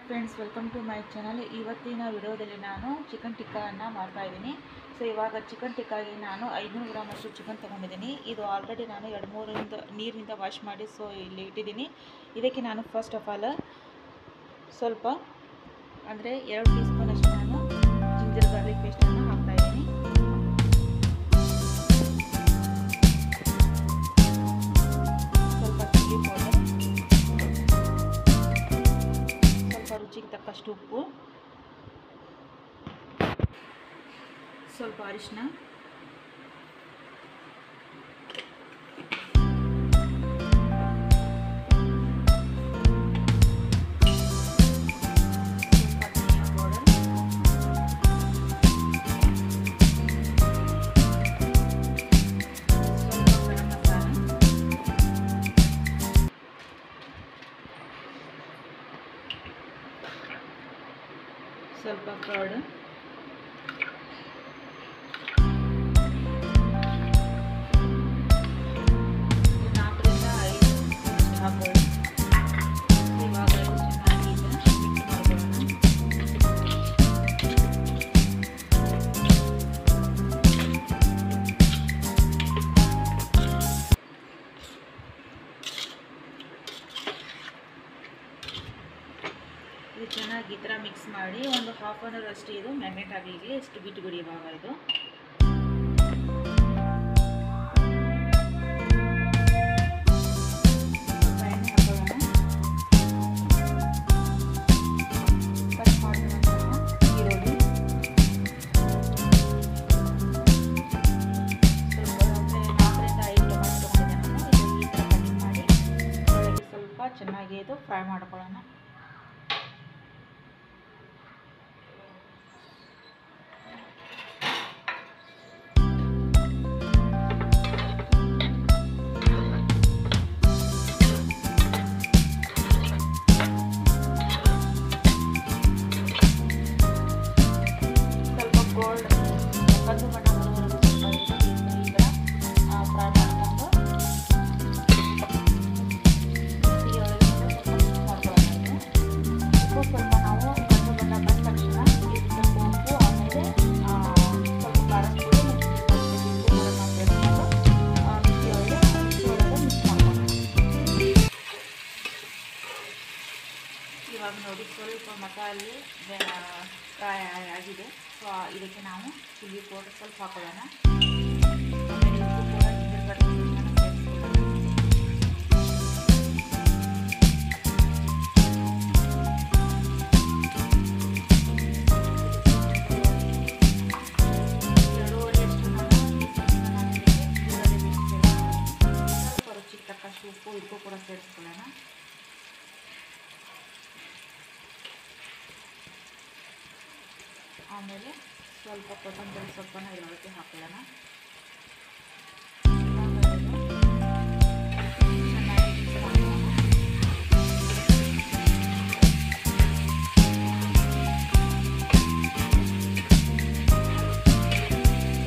Friends, welcome to my channel. ಇವತ್ತಿನ ವಿಡಿಯೋದಲ್ಲಿ ನಾನು ಚಿಕನ್ ಟಿಕ್ಕಾವನ್ನು ಮಾಡ್ತಾಯಿದ್ದೀನಿ. ಸೊ ಇವಾಗ ಚಿಕನ್ ಟಿಕ್ಕಾಗಿ ನಾನು 500 ಗ್ರಾಮ್ ಅಷ್ಟು ಚಿಕನ್ ತೊಗೊಂಡಿದ್ದೀನಿ. ಇದು ಆಲ್ರೆಡಿ ನಾನು 2-3 ನೀರಿನಿಂದ ವಾಶ್ ಮಾಡಿ ಇಲ್ಲಿ ಇಟ್ಟಿದ್ದೀನಿ. ಇದಕ್ಕೆ ನಾನು ಫಸ್ಟ್ ಆಫ್ ಆಲ್ ಸ್ವಲ್ಪ ಅಂದರೆ 2 ಟೀ ಸ್ಪೂನ್ ಅಷ್ಟು ನಾನು ಜಿಂಜರ್ ಗಾರ್ಲಿಕ್ ಪೇಸ್ಟನ್ನು ಹಾಕ್ತಾಯಿದ್ದೀನಿ. ಸ್ವಲ್ಪ ಚಿಲ್ಲಿ ಪೌಡರ್, ರುಚಿಗೆ ತಕ್ಕಷ್ಟು ಉಪ್ಪು, ಸ್ವಲ್ಪ ಅರಿಶಿನ, ಸ್ವಲ್ಪ ಕರ್ಡ್, 4-5 ಹಾಕೊಳ್ಳಿ. ಇವಾಗ ಚೆನ್ನಾಗಿ ಮಿಕ್ಸ್ ಮಾಡ್ಕೊಳ್ಳೋಣ. ಇದು ಚೆನ್ನಾಗಿ ಈ ಥರ ಮಿಕ್ಸ್ ಮಾಡಿ ಒಂದು ಹಾಫ್ ಆನ್ ಅವರ್ ಅಷ್ಟು ಇದು ಮ್ಯಾರಿನೇಟ್ ಆಗಲಿಕ್ಕೆ ಎಷ್ಟು ಬಿಟ್ಟುಬಿಡಿ. ಇವಾಗ ಇದು ಎಣ್ಣೆ ಹಾಕೊಳ್ಳೋಣ. ಕಟ್ ಮಾಡಿರುವಂತಹ ಈರುಳ್ಳಿ, ಸ್ವಲ್ಪ ಅಂದರೆ 4-5 ಟೊಮೆಟೊ ತೊಗೊಂಡಿದ್ದೆ ನಾನು. ಇದು ಈ ಥರ ಕಟ್ ಮಾಡಿ ಒಳಗೆ ಸ್ವಲ್ಪ ಚೆನ್ನಾಗಿ ಇದು ಫ್ರೈ ಮಾಡ್ಕೊಳ್ಳೋಣ. ಗೋಲ್ಡ್ ಕಂದು ಬಣ್ಣ ಬರೋವರೆಗೂ ಸ್ವಲ್ಪ ಈ ಥರ ಫ್ರೈ ಮಾಡಿಕೊಂಡು ಮಿಕ್ಸಿಗೆ ಒಳಗೆ ಮಾಡ್ಕೊಳ್ಳೋಣ. ಉಪ್ಪು ಸ್ವಲ್ಪ ನಾವು ಕಂದು ಬಣ್ಣ ಬಂದ ತಕ್ಷಣ ಸ್ವಲ್ಪ ಉಪ್ಪು, ಆಮೇಲೆ ಸ್ವಲ್ಪ ಖಾರದ ಪುಡಿ ಮತ್ತು ಉಪ್ಪು ಸೇರಿಸ್ಕೊಂಡು ಮಿಕ್ಸಿ ಒಳಗೆ ಮಿಕ್ಸ್ ಮಾಡ್ಕೊಳ್ಳೋಣ. ಇವಾಗ ನೋಡಿ ಸ್ವಲ್ಪ ಮಸಾಲೆ ಫ್ರೈ ಆಗಿದೆ. ಸೊ ಇದಕ್ಕೆ ನಾವು ಚಿಲ್ಲಿ ಪೌಡರ್ ಸ್ವಲ್ಪ ಹಾಕೊಳ್ಳೋಣ. ಆಮೇಲೆ ಉಪ್ಪು ಕೂಡ ಜಿಂಜರ್ ಗಾರ್ಲಿಕ್ ಸೇರಿಸ್ಕೊಳ್ಳೋಣ. ಸ್ವಲ್ಪ ರುಚಿಗೆ ತಕ್ಕಷ್ಟು ಉಪ್ಪು ಕೂಡ ಸೇರಿಸ್ಕೊಳ್ಳೋಣ. ಆಮೇಲೆ ಸ್ವಲ್ಪ ಕೊತ್ತಂಬರಿ ಸೊಪ್ಪನ್ನು ಇದರೊಳಗೆ ಹಾಕೊಳ್ಳೋಣ. ಚೆನ್ನಾಗಿ ಮಿಕ್ಸ್ ಮಾಡೋಣ.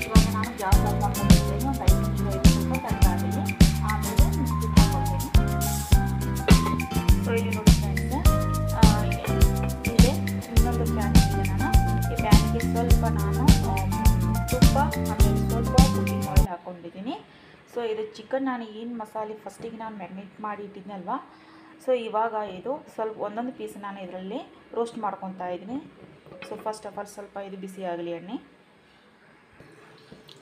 ಇವಾಗ ನಾನು ಗ್ಯಾಸ್ ಆಫ್ ಮಾಡ್ಕೊಂಡಿದ್ದೇನೆ. ಒಂದು 5 ನಿಮಿಷ ಸ್ವಲ್ಪ ತಣ್ಣಗಾಗಲಿ, ಆಮೇಲೆ ಮಿಕ್ಸಿಗೆ ಹಾಕ್ಕೊಳ್ತೇನೆ. ಸೊ ಇಲ್ಲಿ ನೋಡಿ ಫ್ರೆಂಡ್ಸ್, ಇದೆ ಇನ್ನೊಂದು ಪ್ಯಾನ್ ಇದೆ. ನಾನು ಈ ಪ್ಯಾನ್ಗೆ ಸ್ವಲ್ಪ ನಾನು ತುಪ್ಪ ಆಮೇಲೆ ಸ್ವಲ್ಪ ಕುಕಿಂಗ್ ಆಯಿಲ್ ಹಾಕ್ಕೊಂಡಿದ್ದೀನಿ. ಸೊ ಇದು ಚಿಕನ್ ನಾನು ಏನು ಮಸಾಲೆ ಫಸ್ಟಿಗೆ ನಾನು ಮ್ಯಾರಿನೇಟ್ ಮಾಡಿ ಇಟ್ಟಿದ್ನಲ್ವ, ಸೊ ಇವಾಗ ಇದು ಸ್ವಲ್ಪ ಒಂದೊಂದು ಪೀಸ್ ನಾನು ಇದರಲ್ಲಿ ರೋಸ್ಟ್ ಮಾಡ್ಕೊತಾ ಇದ್ದೀನಿ. ಸೊ ಫಸ್ಟ್ ಆಫ್ ಆಲ್ ಸ್ವಲ್ಪ ಇದು ಬಿಸಿ ಆಗಲಿ ಎಣ್ಣೆ.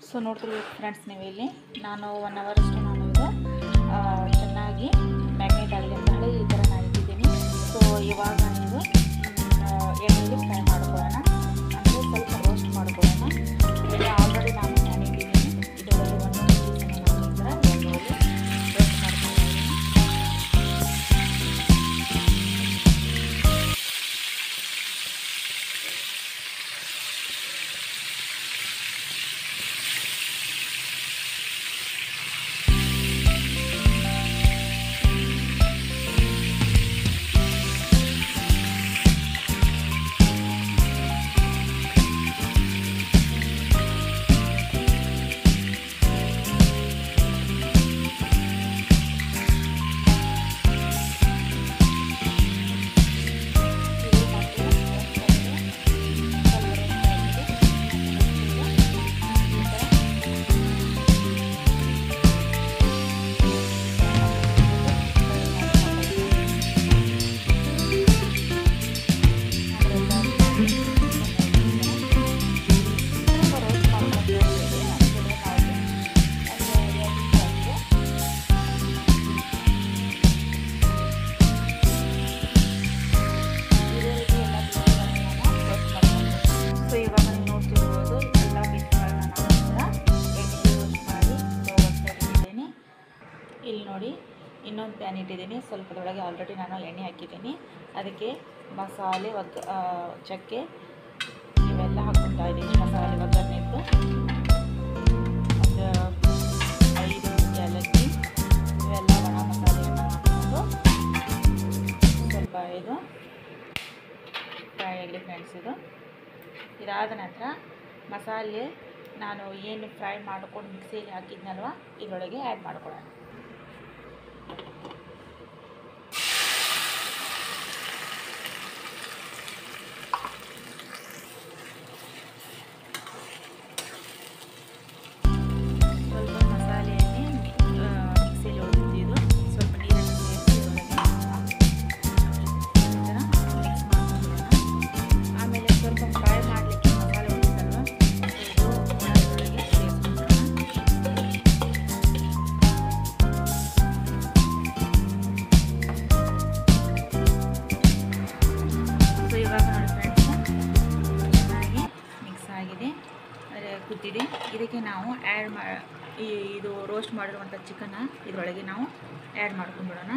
ಸೊ ನೋಡ್ತಿರ್ಬೇಕು ಫ್ರೆಂಡ್ಸ್, ನೀವು ಇಲ್ಲಿ ನಾನು 1 ಅವರಷ್ಟು ನಾನು ಇದು ಚೆನ್ನಾಗಿ ಮ್ಯಾರಿನೇಟ್ ಆಗಲಿ ಅಂತ ಹೇಳಿ ಈ ಥರ ನಾನು ಇಟ್ಟಿದ್ದೀನಿ. ಸೊ ಇವಾಗ ಇದು ಎಣ್ಣೆಗೆ ಫ್ರೈ ಮಾಡ್ಕೊಳ್ಳೋಣ, ಅಂದರೆ ಸ್ವಲ್ಪ ರೋಸ್ಟ್ ಮಾಡ್ಕೊಳ್ಳೋಣ. ಎಣ್ಣೆ ಆಲ್ರೆಡಿ ನಾನು ಮಾಡಿದ್ದೀನಿ. ಇದರೊಳಗೆ ಒಂದೊಂದು ಪೀಸನ್ನು ನಾನು ಈ ಥರ ಎಣ್ಣೆಯಲ್ಲಿ ರೋಸ್ಟ್ ಮಾಡ್ತಾ ಇದ್ದೀನಿ. ಇಲ್ಲಿ ನೋಡಿ ಇನ್ನೊಂದು ಪ್ಯಾನ್ ಇಟ್ಟಿದ್ದೀನಿ. ಸ್ವಲ್ಪದೊಳಗೆ ಆಲ್ರೆಡಿ ನಾನು ಎಣ್ಣೆ ಹಾಕಿದ್ದೀನಿ. ಅದಕ್ಕೆ ಮಸಾಲೆ ಚಕ್ಕೆ ಇವೆಲ್ಲ ಹಾಕ್ಕೊತಾ ಇದ್ದೀನಿ. ಮಸಾಲೆ ಒಗ್ಗರಣೆದ್ದು ಒಂದು 5 ಏಲಕ್ಕಿ ಇವೆಲ್ಲ ಒಣ ಮಸಾಲೆಯನ್ನು ಹಾಕ್ಕೊಂಡು ಸ್ವಲ್ಪ ಇದು ಫ್ರೈ ಆಗಲಿ ಫ್ರೆಂಡ್ಸ್. ಇದಾದ ನಂತರ ಮಸಾಲೆ ನಾನು ಏನು ಫ್ರೈ ಮಾಡ್ಕೊಂಡು ಮಿಕ್ಸಿಯಲ್ಲಿ ಹಾಕಿದ್ನಲ್ವ ಇದರೊಳಗೆ ಆ್ಯಡ್ ಮಾಡ್ಕೊಳ್ಳೋಣ. ಸ್ವಲ್ಪ ಮಸಾಲೆಯಲ್ಲಿ ಮಿಕ್ಸಿಯಲ್ಲಿ ಹೊಡೆದಿದ್ದು ಸ್ವಲ್ಪ ನೀರನ್ನು ಸೇರಿಸಿ ಮಿಕ್ಸ್ ಮಾಡ್ಕೊಳ್ಳೋಣ. ಆಮೇಲೆ ಸ್ವಲ್ಪ ಫ್ರೈ ಮಾಡಲಿಕ್ಕೆ ಮಸಾಲೆ ಹೊಡೆದಲ್ವ ಇದು ಒಳಗೆ ಸೇರಿಸ್ಕೊಳ್ಳೋಣ. ಸೊ ಇವಾಗ ನೋಡಿ ಫ್ರೆಂಡ್ಸ್ ಚೆನ್ನಾಗಿ ಮಿಕ್ಸ್ ಆಗಿದೆ, ಕುದ್ದಿದೆ. ಇದಕ್ಕೆ ನಾವು ಇದು ರೋಸ್ಟ್ ಮಾಡಿರುವಂಥ ಚಿಕನ್ನ ಇದರೊಳಗೆ ನಾವು ಆ್ಯಡ್ ಮಾಡ್ಕೊಂಡ್ಬಿಡೋಣ.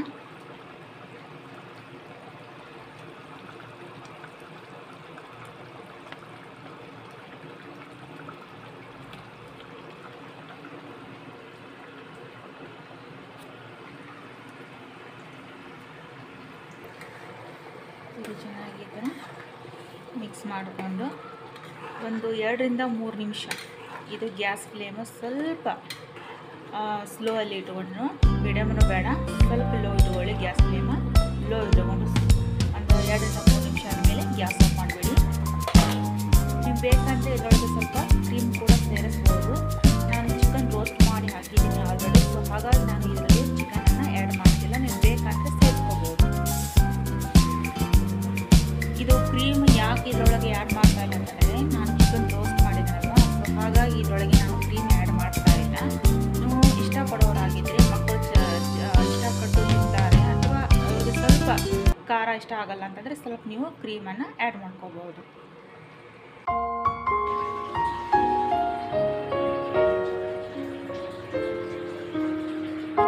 ಇದು ಚೆನ್ನಾಗಿ ಈ ಥರ ಮಿಕ್ಸ್ ಮಾಡಿಕೊಂಡು ಒಂದು 2 ರಿಂದ 3 ನಿಮಿಷ ಇದು ಗ್ಯಾಸ್ ಫ್ಲೇಮು ಸ್ವಲ್ಪ ಸ್ಲೋಯಲ್ಲಿ ಇಟ್ಕೊಂಡು, ಮೀಡಿಯಮ್ನು ಬೇಡ, ಸ್ವಲ್ಪ ಲೋ ಇಟ್ಕೊಳ್ಳಿ. ಗ್ಯಾಸ್ ಫ್ಲೇಮ ಲೋ ಇಟ್ಕೊಂಡು ಒಂದು 2 ರಿಂದ 3 ನಿಮಿಷ ಆದಮೇಲೆ ಗ್ಯಾಸ್ ಆಫ್ ಮಾಡಿಬಿಡಿ. ನೀವು ಬೇಕಂದರೆ ಇದರೊಳಗೆ ಸ್ವಲ್ಪ ಕ್ರೀಮ್ ಕೂಡ ಸೇರಿಸ್ಬೋದು. ನಾನು ಚಿಕನ್ ರೋಸ್ಟ್ ಮಾಡಿ ಹಾಕಿದ್ದೀನಿ ಆಲ್ರೆಡಿ. ಸೊ ಹಾಗಾಗಿ ನಾನು ಇದರಲ್ಲಿ ಚಿಕನನ್ನು ಆ್ಯಡ್ ಮಾಡ್ತಿಲ್ಲ. ನೀವು ಬೇಕಂದರೆ ಸೇರಿಸ್ಕೋಬೋದು. ಇದು ಕ್ರೀಮ್ ಯಾಕೆ ಇದರೊಳಗೆ ಆ್ಯಡ್ ಮಾಡ್ತಾ ಇಲ್ಲ ಅಂತಂದರೆ ನಾನು ಚಿಕನ್ ರೋಸ್ಟ್ ಮಾಡಿದ್ದೀನಲ್ವ, ಸೊ ಹಾಗಾಗಿ ಇದರೊಳಗೆ ನಾನು ಕ್ರೀಮ್ ಆ್ಯಡ್ ಮಾಡ್ತಾ ಇಲ್ಲ. ನೀವು ಇಷ್ಟಪಡೋರಾಗಿದ್ದರೆ ಮಕ್ಕಳು ಇಷ್ಟಪಟ್ಟು ತಿಂತಾರೆ ಅಥವಾ ಅವ್ರಿಗೆ ಸ್ವಲ್ಪ ಖಾರ ಇಷ್ಟ ಆಗಲ್ಲ ಅಂತಂದರೆ ಸ್ವಲ್ಪ ನೀವು ಕ್ರೀಮನ್ನು ಆ್ಯಡ್ ಮಾಡ್ಕೋಬೋದು.